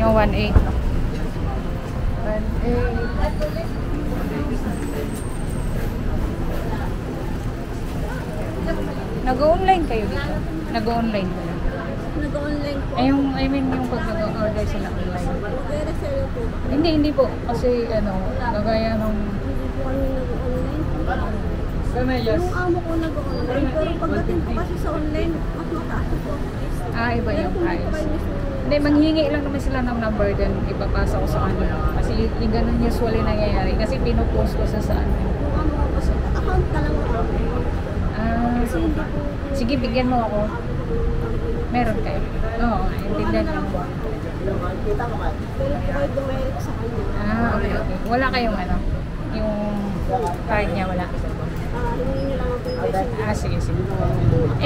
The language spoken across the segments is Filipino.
No, 1.8. 1.8. Nag-online kayo dito? Nag-online kayo? Nag-online po. Ay, I mean yung pag nag-order sila online. Mag-reserve po. Hindi po. Kasi kagaya nung... Hindi po kami nag-online. Yes. Yung amo ko nag-online. Pero pagdating po kasi sa online, mas mataas po. Iba yung price. Mismo. Hindi, manghingi lang naman sila ng number then ipapasa ko sa kanila. Kasi yung ganun usually nangyayari. Kasi pinupost ko sa saan. Yung amo ko kasi, account ka lang ako. Kasi hindi po. Sige, bigyan mo ako. Meron kayo? Oo, intindihan lang po. Pero po kayo dumirik sa kanya. Okay. Wala kayong yung card niya, wala. Hindi nyo lang ako yung Sige.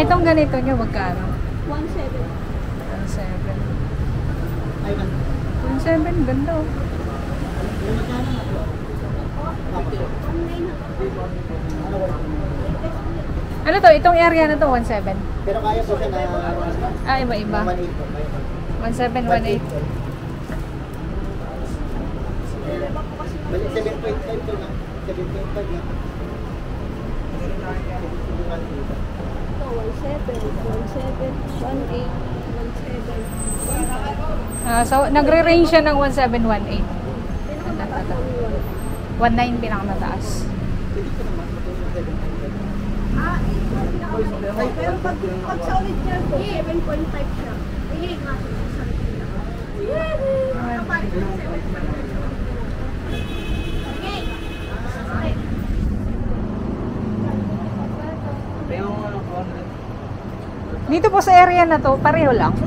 Itong ganito nyo, magkano? 1.7. 1.7, ganda oh. Ano to? Itong area na to, 1.7? Pero kaya po siya na... Iba-iba. 1.7, 1.8. Balik 7.5 to na. 7.5 na. 1.7, 1.8, 1.7. So, nagre-range siya ng 1.7, 1.8. 1.9 pinakamataas. Pero pag sa original po, 7.5 siya. Ay, nga sa Dito po sa area na to, pareho lang. Ito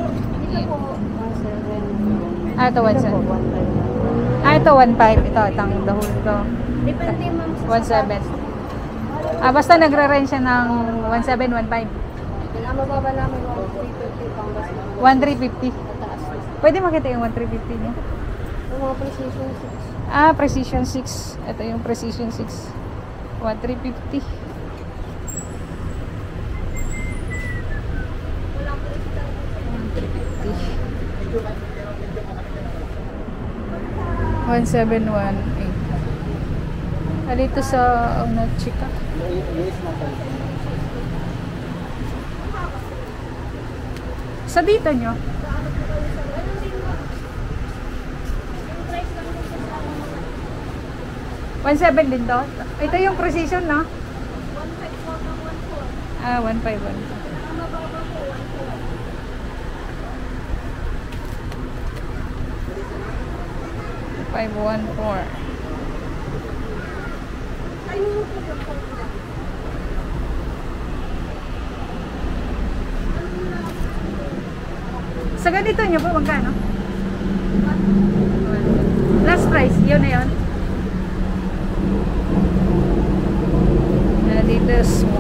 po, 1.7. Ito 1.7. Ito 1.5. Ito, itang dahul to. Depende ma'am sa 1.7. Basta nagre-range siya ng 1.7, 1.5. Mababa namin 1.350 pang basta. 1.350. Mataas. Pwede makita yung 1.350 niya? Yung mga precision 6. Precision 6. Ito yung Precision 6. 1.350. One 718. Dito sa Chika. Sa dito nyo? One 7 din to? Ito yung Precision, no? 1.5. 514. Sa ganito nyo po, magkano? Last price, yun na yun. Adidas 1.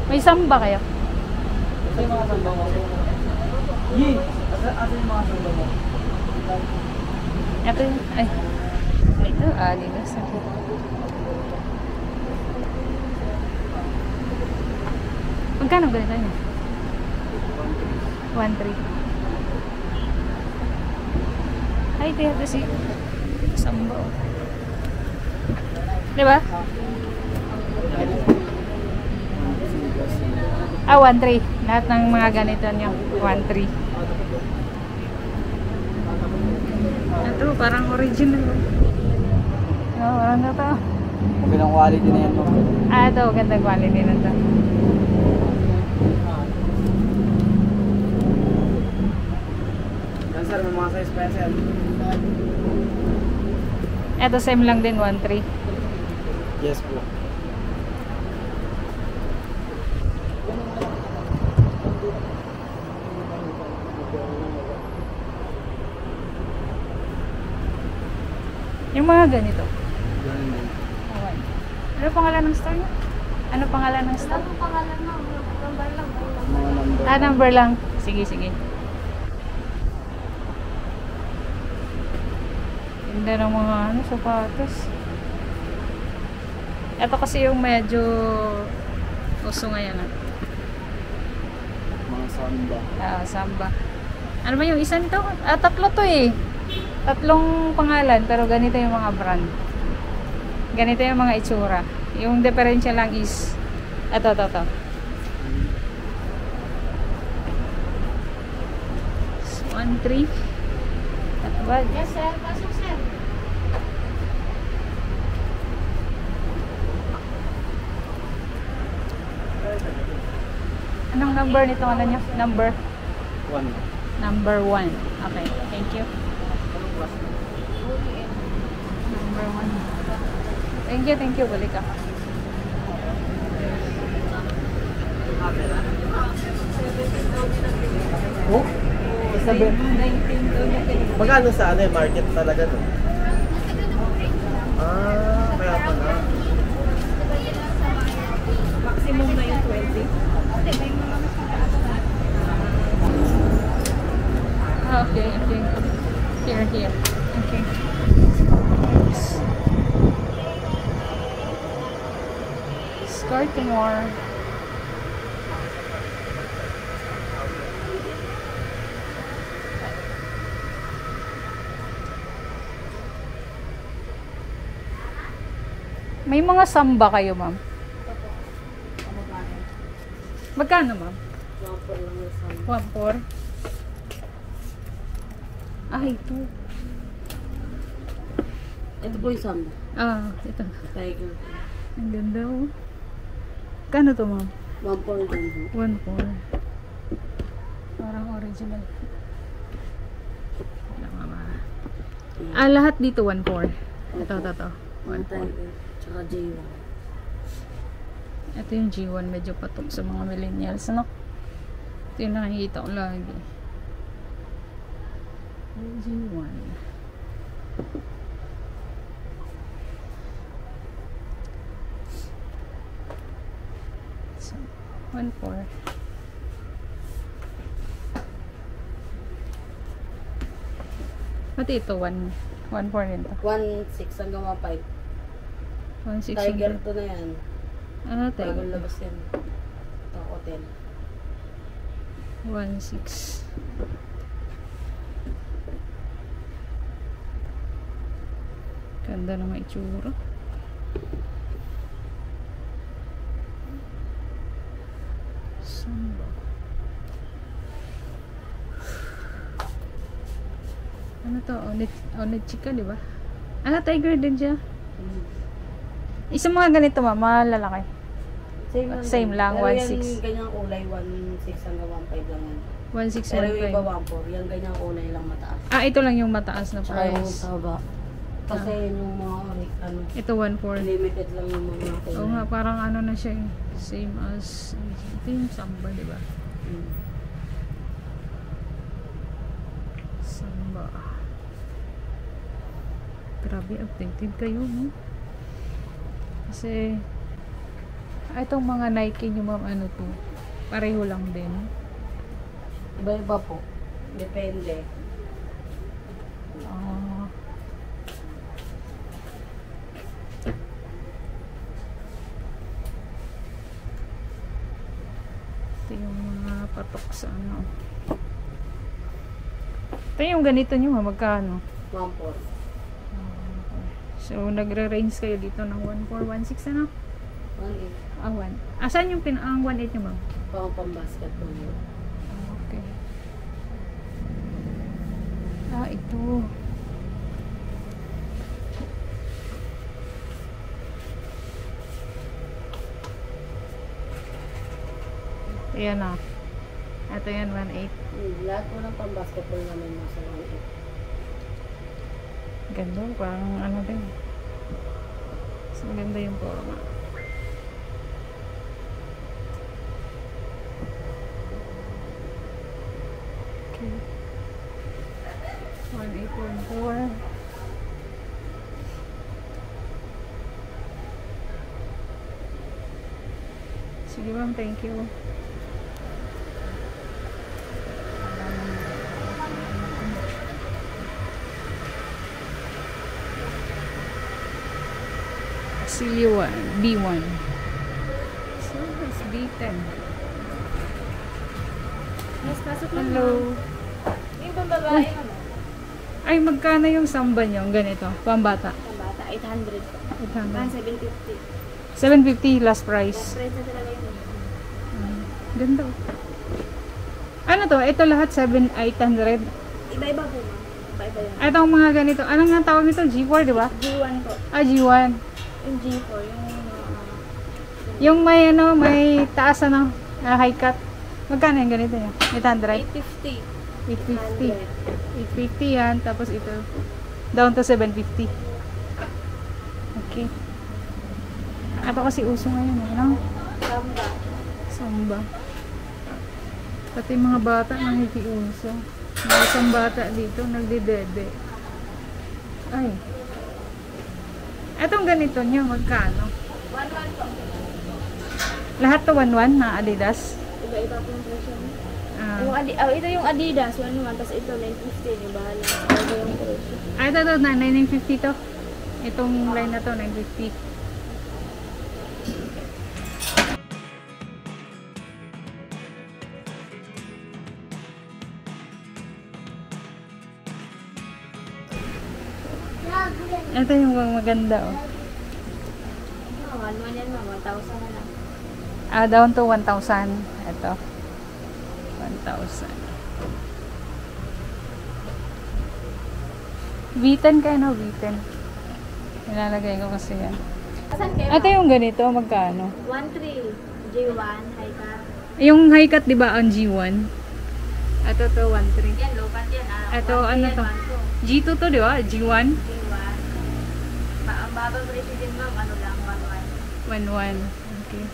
May samba kayo? Asa yung mga samba mo? Asa yung mga samba mo? Ito yung, ito, Adidas. Magkano ganito niya? 1.3. Ay, ito si samba. Diba? 1.3. Lahat ng mga ganito nyo. 1.3. Ito, parang original. Parang na to. Magandang quality na yan. Ito, gandang quality na to. Yan sir, may mga size pa yan sir. Eto, same lang din, 1.3. Yes po. Yung mga ganito. Ganun din. Okay. Ano pangalan ng store niya? Ano pangalan ng store? Anong pangalan mo? Number lang. Mga number. Ah, number lang. Sige, sige. Ganda ng mga ano, sapatos. Ito kasi yung medyo uso ngayon. Mga samba. Samba. Ano ba yung isa nito? Tatlo to eh. Tatlong pangalan, pero ganito yung mga brand. Ganito yung mga itsura. Yung diferensya lang is ito. 1.3. Tatbad. Yes, sir. Pasok, sir. Anong number nito? Ano nyo? Number? 1. Number 1. Okay, thank you. Number 1. Thank you. Balik ako. Oh? Sabi. 19 to na Magkano sa ano market talaga to? Kaya pala. maximum na yung 20. Okay. Here. Okay. Start more. May mga samba kayo, ma'am? Magkano, ma'am? 1.4. Ah, ito. Ito po yung samba. Ito. Tiger. Ang ganda, oh. Kano to, ma'am? 1.4 din po. 1.4. Parang original. Wala, mama. Lahat dito 1.4. Ito. Mga 1.4. Tiger. Tsaka J1. Ito yung G1, medyo patok sa mga millennials, no? Ito yung nakikita ko lagi. G1. So, 1.4. Pati ito, 1.4 din to. 1.6 hanggang 1.5. 1.6 Tiger yun. to na yan. Tiger. Bagong labas yan. Ito hotel. 1.6. Ganda ng mga itsura. Samba. Ano to? Onitsika, di ba? Tiger din siya. Isang mga ganito, mga lalaki. Same lang, Pero 1.6. yan ganyang kulay, 1.6 hanggang 1.5 lang yan. 1.6, Pero yung iba 1.5. 1.4, yan ganyang kulay lang mataas. Ito lang yung mataas na Tsaka yung price. taba. Kasi yun yung mga ano, Ito 1.4. limited lang yung mga kulay. Oo nga, parang ano na siya eh. Same as, ito yung samba, di ba? Mm. Samba. Grabe, updated kayo, no? Kasi, itong mga Nike nyo, ma'am, ano to? Pareho lang din. Iba-iba po. Depende. Ito yung mga patok sa ano. Ito yung ganito nyo, ma'am, magkano? 1.4. So, nagre-range kayo dito ng 1.4, 1.6, ano? 1.8. 1. Saan yung ang 1.8 nyo, ma'am? Pang-basketball yun. Okay. Ito. Ayan na. Ito yan, 1.8. Lahat po ng pang-basketball naman nasa 1.8. Ganda, parang ano din. Mas maganda yung forma. Okay. 18.4. Sige ma'am, thank you. C1, B1. So, it's B10. Yes, pasok na. Hello. Yung pambabae ano? Ay, magkano yung samba niyo? Ganito, pambata. Pambata, 800. 800. 750. 750 last price. Price na talaga yun. Ganda. Ano to? Ito lahat 800. Iba-iba po ma'am. Iba-iba yun. Itong mga ganito. Ano nga tawag nito? G4, di ba? G1 po. Ah, G1. Yung G4, yung Yung may ano, may taas ano, high cut. Magkano yung ganito niya? 800? 850. 850. 850 yan. Tapos ito, down to 750. Okay. Ito kasi uso ngayon, ano? Samba. Samba. Pati mga bata nakikiuso. May isang bata dito, nagdidede. Ay. Etong ganito niya, magkano? 1-1 po. Lahat to 1-1 na Adidas. Iba-iba po yung presyo. Ah. Ito yung Adidas, 1-1. Tapos ito, 950. Yung bahala. Iba yung presyo. Ito, 950 to. Itong line na to, 950. Ito yung maganda, oh. 1-1 yan ma'am. 1,000 na lang. Ah, down to 1,000. Ito. 1,000. V10 kayo, no? V10. Nilalagay ko kasi yan. Asan kayo? Ito yung ganito, magkano? 1-3. J1, high cut. Yung high cut, di ba, ang G1? Ito to, 1.3. Yan, low cut yan. Ito, 1-3 ano yan, to? 1-2. G2 to, di ba? G1? J1. Ang babang presyo din ma'am, ano lang, 1-1. 1.1. Okay.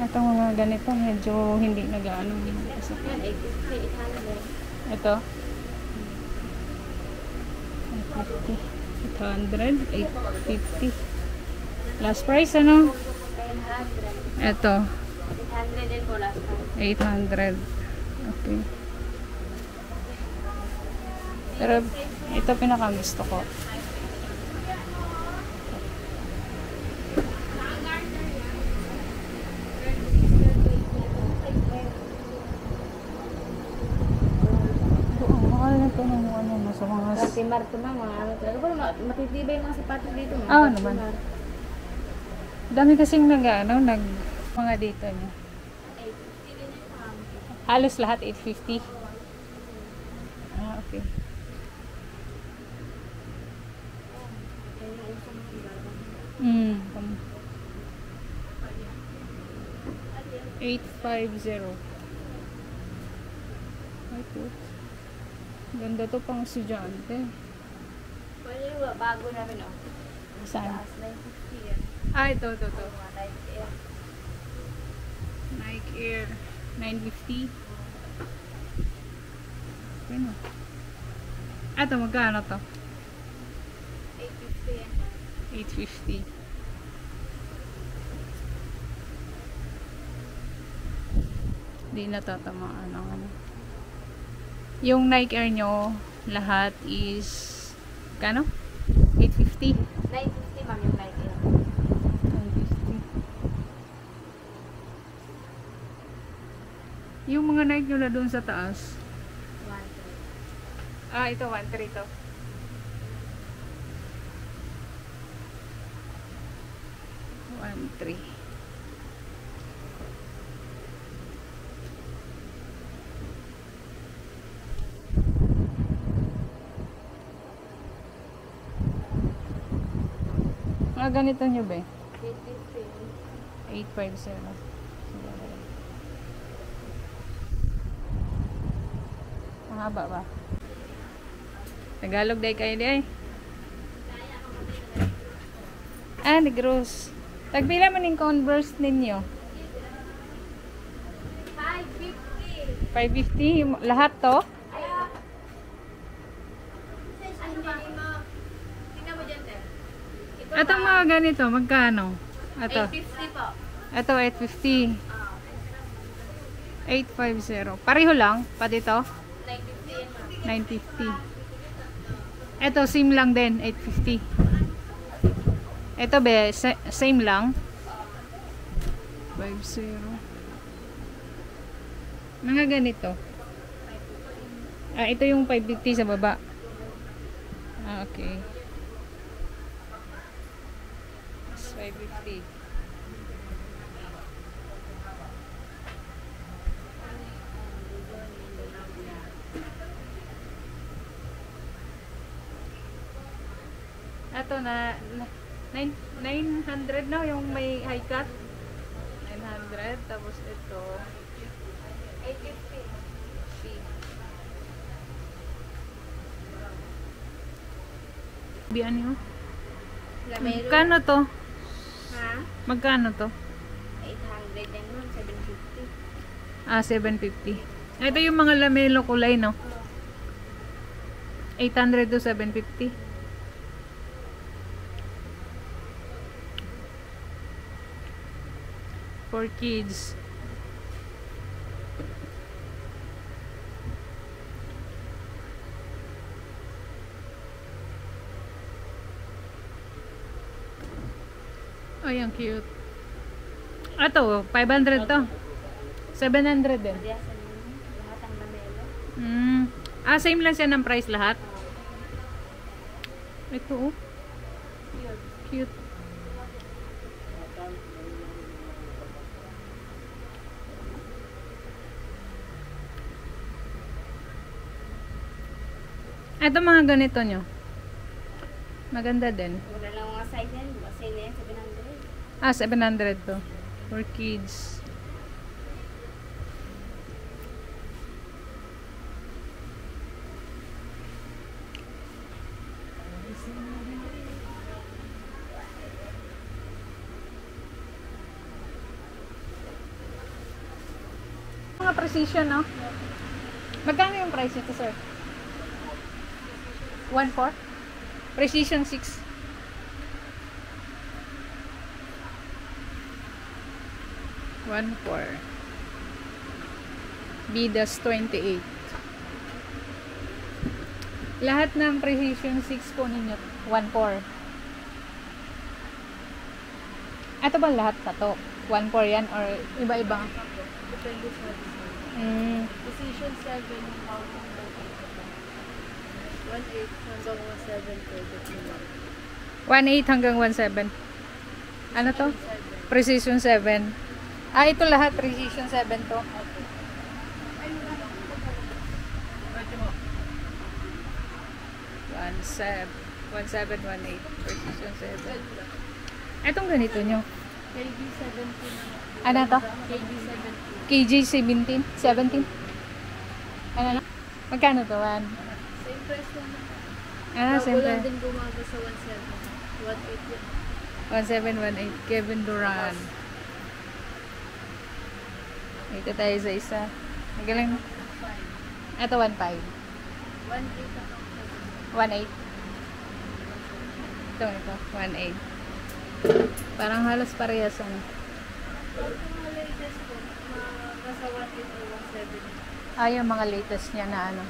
Itong mga ganito, medyo hindi nag-ano. Yan, 850, 800. Ito. 850. 850. Last price, ano? 900. Ito. 800 din po last time. 800. Okay. Pero, ito pinaka-gusto ko. Mahal na ito ng ano, sa mga... Timar to ma'am, mga ano talaga. Pero matitibay yung mga sapatos dito ma'am. Oo naman. Dami kasing mga dito niya. 850 din yun ma'am. Halos lahat 850. Ah, okay. Yan yung uso mga ibabaw. 850. Ay, po. Ganda to pang estudyante. Pwede yung bago namin oh. Saan? Taas, 950 yan. Ah, ito. Mga Nike Air. Nike Air 950. Ano? Ito, magkano to? 850 yan. 850. Hindi natatamaan ang ano. Yung Nike Air nyo, lahat is kano? 850. 950 ma'am yung Nike Air. 950. Yung mga Nike nyo na doon sa taas. 1-3. Ah, ito 1.3 to. 1.3. Mga ganito nyo ba? 850. 850. Mahaba ba? Tagalog day kayo di ay. Ah, Negros. Tagpila man yung Converse ninyo? 550. 550? Lahat to? Atong mga ganito, magkano? Ito. 850 po. Ito, 850. 850. Pareho lang, pa dito? 950. Ito, same lang din, 850. Ito be, same lang. 50. Mga ganito. Ah, ito yung 550 sa baba. Ah, okay. 550. Ito na 900 na yung may high cut. 900 tapos ito 850. Biyan nyo? Magkano to? Ha? Magkano to? 800 yan nun, 750. Ah, 750. Ito yung mga lamelo kulay, no? 800 to 750. For kids. Ay, ang cute. Ito, 500 to. 700 din. Padiyasan mo lahat ang lamelo. Ah, same lang siya ng price lahat. Ito, oh. Cute. Ito mga ganito nyo. Maganda din. Wala lang mga size yan. Kasi na yan, 700. Ah, 700 to. For kids. Mga precision, no? Magkano yung price nito, sir? 1.4? Precision 6. 1.4. Bidas 28. Lahat ng Precision 6 po ninyo 1.4. Ito ba lahat na to? 1.4 yan or iba-iba? Depende sa design. Precision 7, 1.8 hanggang 1.7. Ano to? Precision 7. Ah, ito lahat Precision 7 to. 1718 Precision 7. Etong ganito nyo. KG17. Ano to? KG17. KG17? 17? Ano na? Magkano to? Same price lang. Ah, Bago same lang price. din gumaga sa 17. 18 yan. 1718 Kevin Duran. Ito tayo sa isa. Magaling. Ito 1.5. 18 1.8. Ito 1.8. Parang halos parehas ano. mga latest po, nasa 18 or 17. Ah, yung mga latest niya na ano.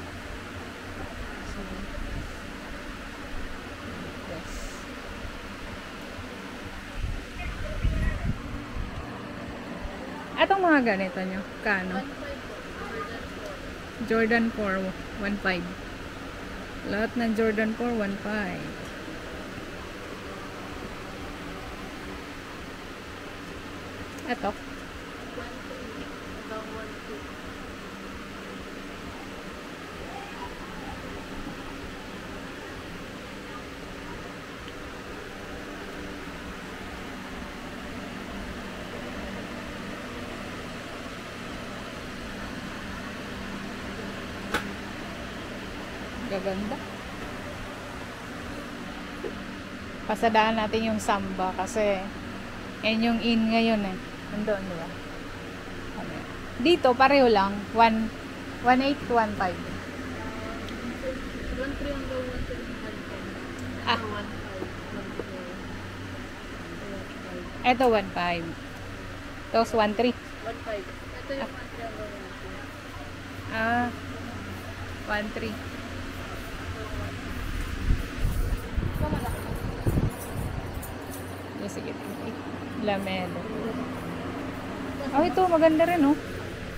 Yes. Atong mga ganito nyo, kano? Jordan 4, 1.5. Lahat ng Jordan 4, 1.5. Ito. Gaganda. Pasadaan natin yung Samba kasi yan yung in ngayon eh. Nandun, di ba? Ano yan? Dito, pareho lang. 1.8 to 1.5. 1.3 ang daw 1.3. Ah. 1.5. Ito 1.5. Tapos 1.3. 1.5. Ito yung 1.3 ang daw 1.3. Ah. 1.3. Sige. Lamelo. Oh, ito. Maganda rin, oh.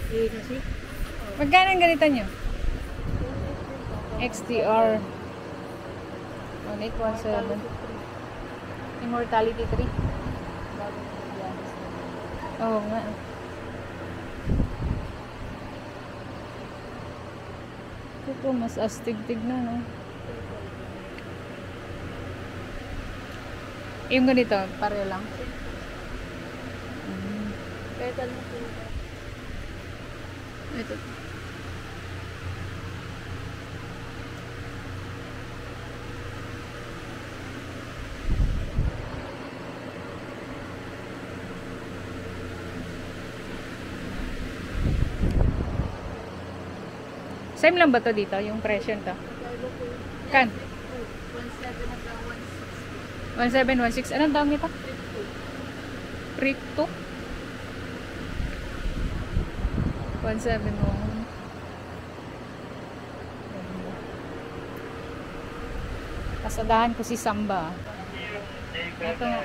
Eh, kasi? Magkano ang ganito nyo? XTR 1817 Immortality 3. Oo nga. Ito mas astig-tig na, no? Yung ganito, pare lang. Petal mo po. Ito. Same lang ba to dito? Yung presyo to? Kan? 1.7 hanggang 1716. 1.6. Anong tawag nito? Prick 2? 171. Kasadahan ko si Samba. Ito nga.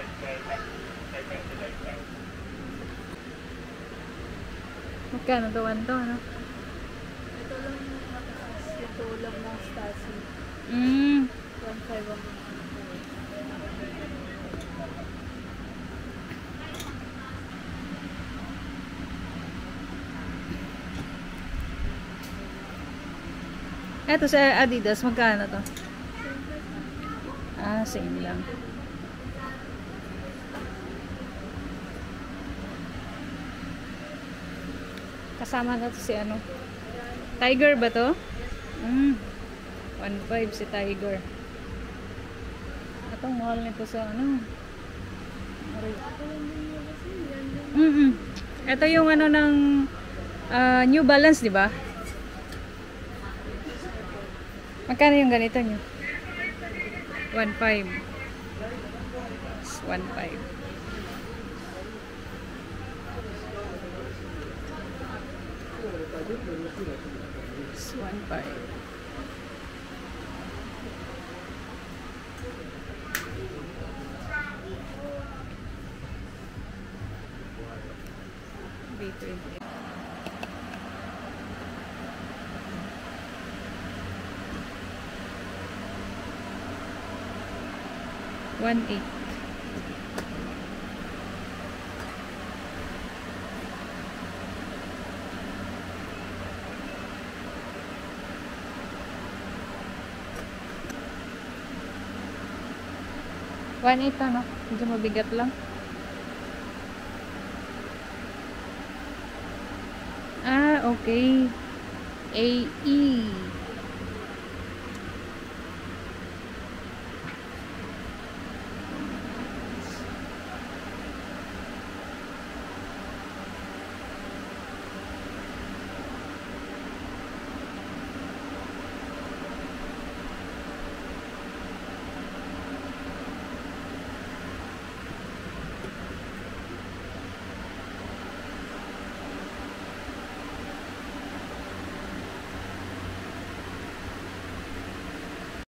Magkano dawan to, ano? Ito lang yung mataas. Ito lang ng Stasi. 1.5 ang Eto sa Adidas, magkano to? Ah, same lang. Kasama na to si ano? Tiger ba to? 1.5 si Tiger. Atong mahal nito sa ano? Ito yung ano ng New Balance, di ba? Magkano yung ganito nyo? 1.5. 1.5. It's 1.5. B20. One eight. One eight ano? Medyo mabigat lang. Ah, okay. AE.